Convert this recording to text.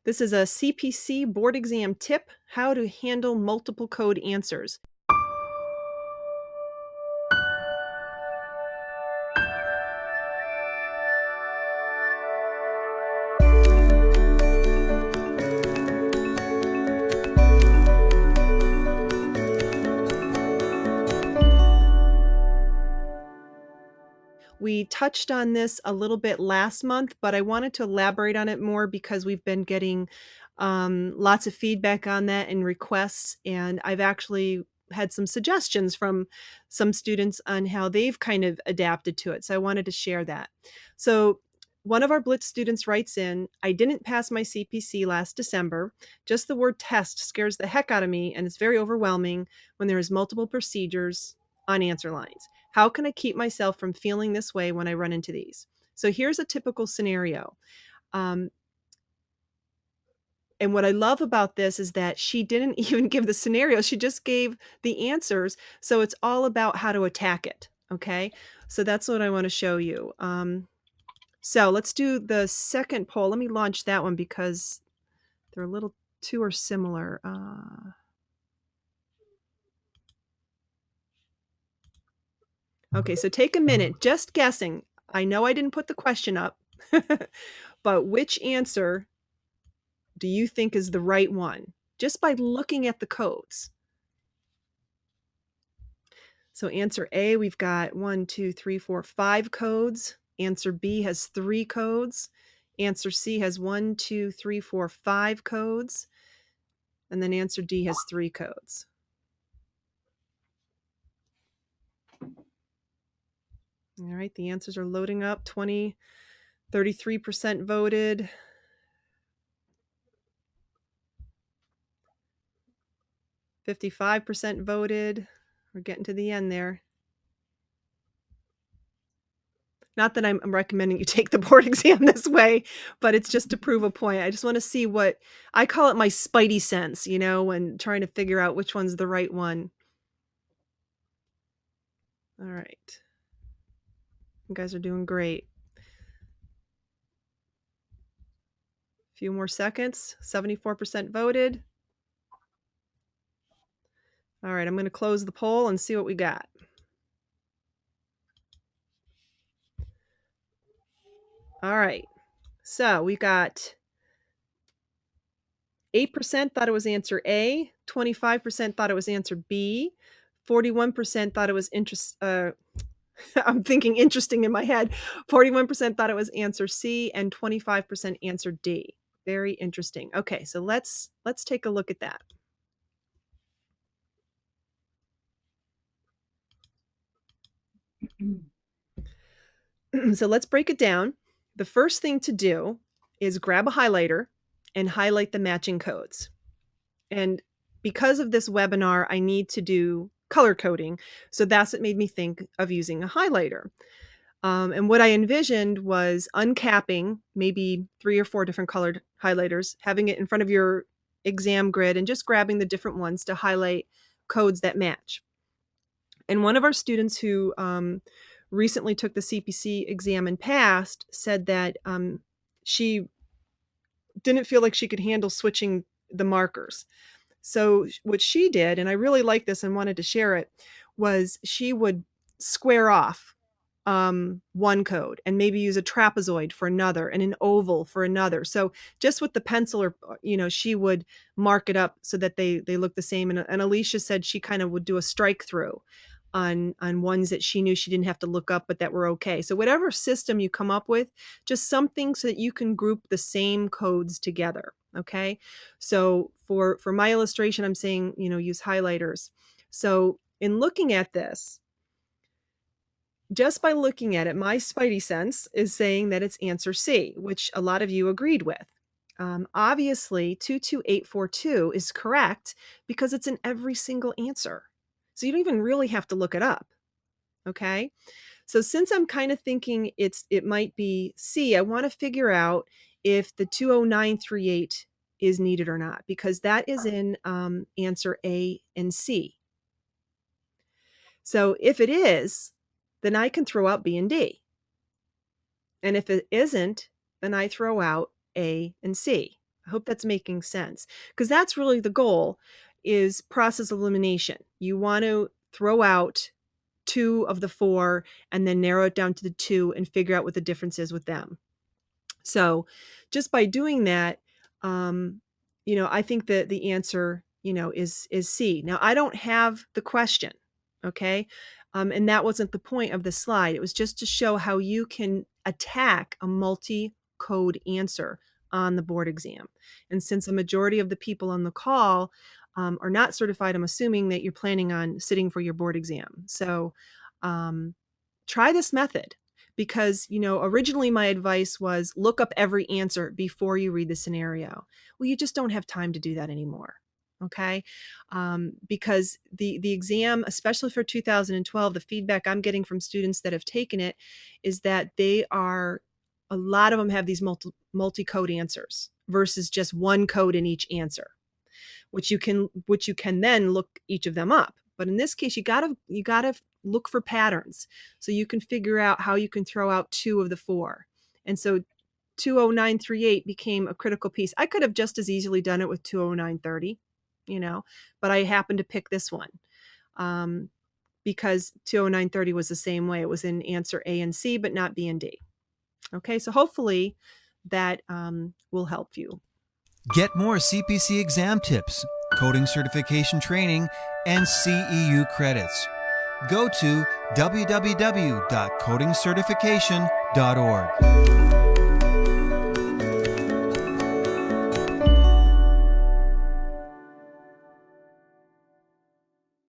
This is a CPC board exam tip, how to handle multiple code answers. We touched on this a little bit last month, but I wanted to elaborate on it more because we've been getting lots of feedback on that and requests, and I've actually had some suggestions from some students on how they've kind of adapted to it. So I wanted to share that. So one of our Blitz students writes in, I didn't pass my CPC last December. Just the word test scares the heck out of me, and it's very overwhelming when there is multiple procedures on answer lines. How can I keep myself from feeling this way when I run into these? So here's a typical scenario. Um, and what I love about this is that she didn't even give the scenario. She just gave the answers. So it's all about how to attack it. Okay. So that's what I want to show you. So let's do the second poll. Let me launch that one because they're a little two are similar. Okay, so take a minute, just guessing. I know I didn't put the question up, but which answer do you think is the right one? Just by looking at the codes. So answer A, we've got 1, 2, 3, 4, 5 codes. Answer B has 3 codes. Answer C has 1, 2, 3, 4, 5 codes. And then answer D has 3 codes. All right, the answers are loading up. 33% voted. 55% voted. We're getting to the end there. Not that I'm recommending you take the board exam this way, but it's just to prove a point. I just want to see what I call it, my spidey sense, you know, when trying to figure out which one's the right one. All right. You guys are doing great. A few more seconds. 74% voted. All right, I'm going to close the poll and see what we got. All right. So we got 8% thought it was answer A, 25% thought it was answer B, 41% thought it was I'm thinking interesting in my head. 41% thought it was answer C and 25% answered D. Very interesting. Okay, so let's take a look at that. So let's break it down. The first thing to do is grab a highlighter and highlight the matching codes. And because of this webinar, I need to do color coding. So that's what made me think of using a highlighter. And what I envisioned was uncapping maybe 3 or 4 different colored highlighters, having it in front of your exam grid and just grabbing the different ones to highlight codes that match. And one of our students who recently took the CPC exam and passed said that she didn't feel like she could handle switching the markers. So what she did, and I really like this and wanted to share it, was she would square off one code and maybe use a trapezoid for another and an oval for another. So just with the pencil, or she would mark it up so that they look the same. And Alicia said she kind of would do a strike through on ones that she knew she didn't have to look up but that were okay. So whatever system you come up with, just something so that you can group the same codes together. Okay, so for my illustration, I'm saying use highlighters. So in looking at this, just by looking at it, my spidey sense is saying that it's answer C, which a lot of you agreed with. Obviously, 22842 is correct because it's in every single answer. So you don't even really have to look it up. Okay? So since I'm kind of thinking it might be C, I want to figure out if the 20938 is needed or not, because that is in answer A and C. So if it is, then I can throw out B and D. And if it isn't, then I throw out A and C. I hope that's making sense, because that's really the goal, is process elimination. You want to throw out 2 of the 4 and then narrow it down to the 2 and figure out what the difference is with them. So just by doing that, I think that the answer, is C. Now, I don't have the question, okay? And that wasn't the point of the slide. It was just to show how you can attack a multi-code answer on the board exam. And since a majority of the people on the call are not certified, I'm assuming that you're planning on sitting for your board exam. So try this method, because originally my advice was look up every answer before you read the scenario. Well, you just don't have time to do that anymore. Okay. Because the exam, especially for 2012, the feedback I'm getting from students that have taken it is that a lot of them have these multi-code answers versus just one code in each answer, which you can then look each of them up. But in this case, you gotta look for patterns, so you can figure out how you can throw out 2 of the 4. And so 20938 became a critical piece. I could have just as easily done it with 20930, but I happened to pick this one because 20930 was the same way. It was in answer A and C, but not B and D. Okay, so hopefully that will help you. Get more CPC exam tips, coding certification training, and CEU credits. Go to www.codingcertification.org.